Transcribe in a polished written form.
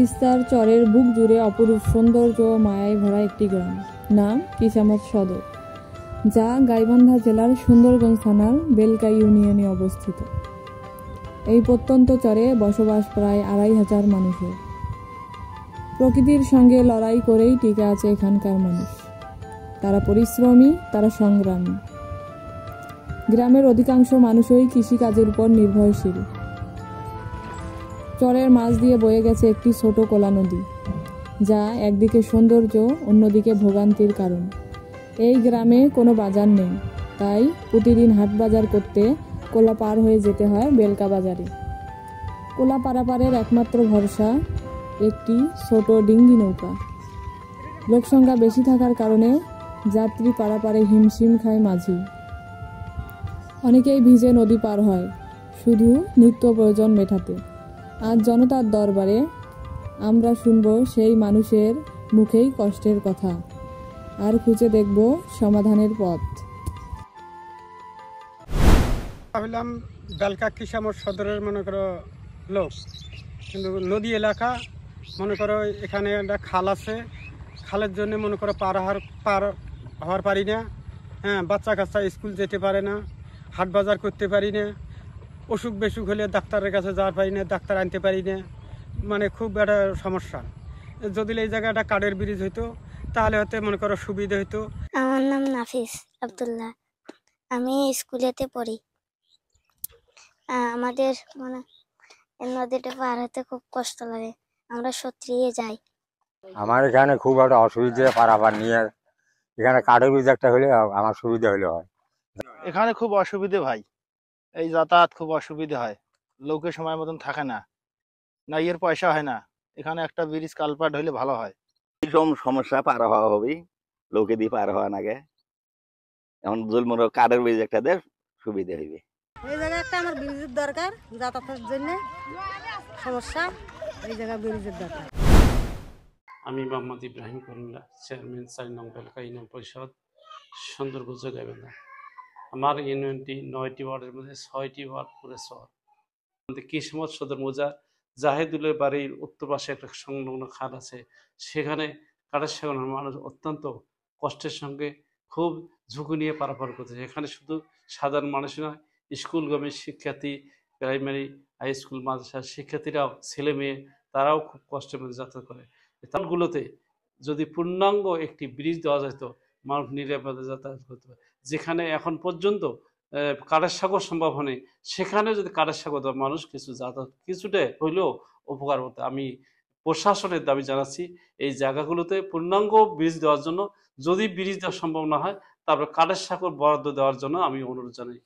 তিস্তার চরের বুক জুড়ে অপরূপ সৌন্দর্য ও মায়ায় ভরা একটি গ্রাম, নাম কিসামত সদর, যা গাইবান্ধা জেলার সুন্দরগঞ্জ থানার বেলকা ইউনিয়নে অবস্থিত। এই প্রত্যন্ত চরে বসবাস প্রায় ২৫০০ মানুষের। প্রকৃতির সঙ্গে লড়াই করেই টিকে আছে এখানকার মানুষ। তারা পরিশ্রমী, তারা সংগ্রামী। গ্রামের অধিকাংশ মানুষই কৃষিকাজের উপর নির্ভরশীল। চরের মাঝ দিয়ে বয়ে গেছে একটি ছোট কোলা নদী, যা একদিকে সৌন্দর্য, অন্যদিকে ভোগান্তির কারণ। এই গ্রামে কোনো বাজার নেই, তাই প্রতিদিন হাট বাজার করতে কোলা পার হয়ে যেতে হয় বেলকা বাজারে। কোলা পারাপারের একমাত্র ভরসা একটি ছোট ডিঙ্গি নৌকা। লোকসংখ্যা বেশি থাকার কারণে যাত্রী পারাপারে হিমশিম খায় মাঝি। অনেকেই ভিজে নদী পার হয় শুধু নিত্য প্রয়োজন মেটাতে। আজ জনতার দরবারে আমরা শুনব সেই মানুষের মুখেই কষ্টের কথা, আর খুঁজে দেখব সমাধানের পথ। হইলাম বেলকা কিসামত সদরের মনে করো লোক, কিন্তু নদী এলাকা মনে করো এখানে একটা খাল আছে। খালের জন্য মনে করো পার হওয়ার পারি না। হ্যাঁ, বাচ্চা কাচ্চা স্কুল যেতে পারে না, হাট বাজার করতে পারি না। অসুখ বেসুখ হলে ডাক্তারের কাছে যাওয়ার পারি না, ডাক্তার আনতে পারি না। মানে খুব একটা সমস্যা। যদি এই জায়গায় একটা কাঠের ব্রিজ হইতো তাহলে হয়তো মনে করো সুবিধা হইতো। আমার নাম নাফিস আব্দুল্লাহ, আমি স্কুলেতে পড়ি। আমাদের মানে নদীটা পার হতে খুব কষ্ট লাগে, আমরা সত্রিয়ে যাই। আমার এখানে খুব একটা অসুবিধা পারাপার নিয়ে, এখানে কাঠের ব্রিজ একটা হলে আমার সুবিধা হলে হয়। এখানে খুব অসুবিধে ভাই, এই যাতায়াত খুব অসুবিধা হয়। লোকের সময় মতন থাকে না, না এর পয়সা হয় না। এখানে একটা ব্রিজ কালপাট হইলে ভালো হয়। এইরকম সমস্যা পার হওয়া হবে, লোকে দিয়ে পার হওয়া নাগে। এখন জলমর কাঠের ব্রিজ একটা দেয় সুবিধা হইবে। এই জায়গায় একটা আমার ব্রিজের দরকার, যাতায়াতের জন্য সমস্যা, এই জায়গায় ব্রিজের দরকার। আমি মোহাম্মদ ইব্রাহিম করিমুল্লাহ, চেয়ারম্যান ৪ নং বেলকা ইউনিয়ন পরিষদ, সুন্দরগঞ্জ গাইবান্ধা। আমার ইউনিয়নটি ৯টি ওয়ার্ডের মধ্যে ৬টি ওয়ার্ড পড়ে শহর। কিসমত সদর মৌজা জাহেদুলের বাড়ির উত্তর পাশে একটা সংলগ্ন খাল আছে, সেখানে কাঠের সাগরের মানুষ অত্যন্ত কষ্টের সঙ্গে খুব ঝুঁকি নিয়ে পারাপার করতেছে। এখানে শুধু সাধারণ মানুষ নয়, স্কুলগামী শিক্ষার্থী, প্রাইমারি হাই স্কুল মাদ্রাসার শিক্ষার্থীরাও, ছেলে মেয়ে, তারাও খুব কষ্টের মধ্যে যাতায়াত করে। তালগুলোতে যদি পূর্ণাঙ্গ একটি ব্রিজ দেওয়া যেত, মানুষ নিরাপদে যাতায়াত করতে পারে। যেখানে এখন পর্যন্ত কাঠের সাগর সম্ভব হয়নি, সেখানে যদি কাঠের সাগর দেওয়া, মানুষ কিছু যাতায়াত কিছুটা হইলেও উপকার হতো। আমি প্রশাসনের দাবি জানাচ্ছি এই জায়গাগুলোতে পূর্ণাঙ্গ ব্রিজ দেওয়ার জন্য। যদি ব্রিজ দেওয়া সম্ভব না হয়, তারপরে কাঠের সাগর বরাদ্দ দেওয়ার জন্য আমি অনুরোধ জানাই।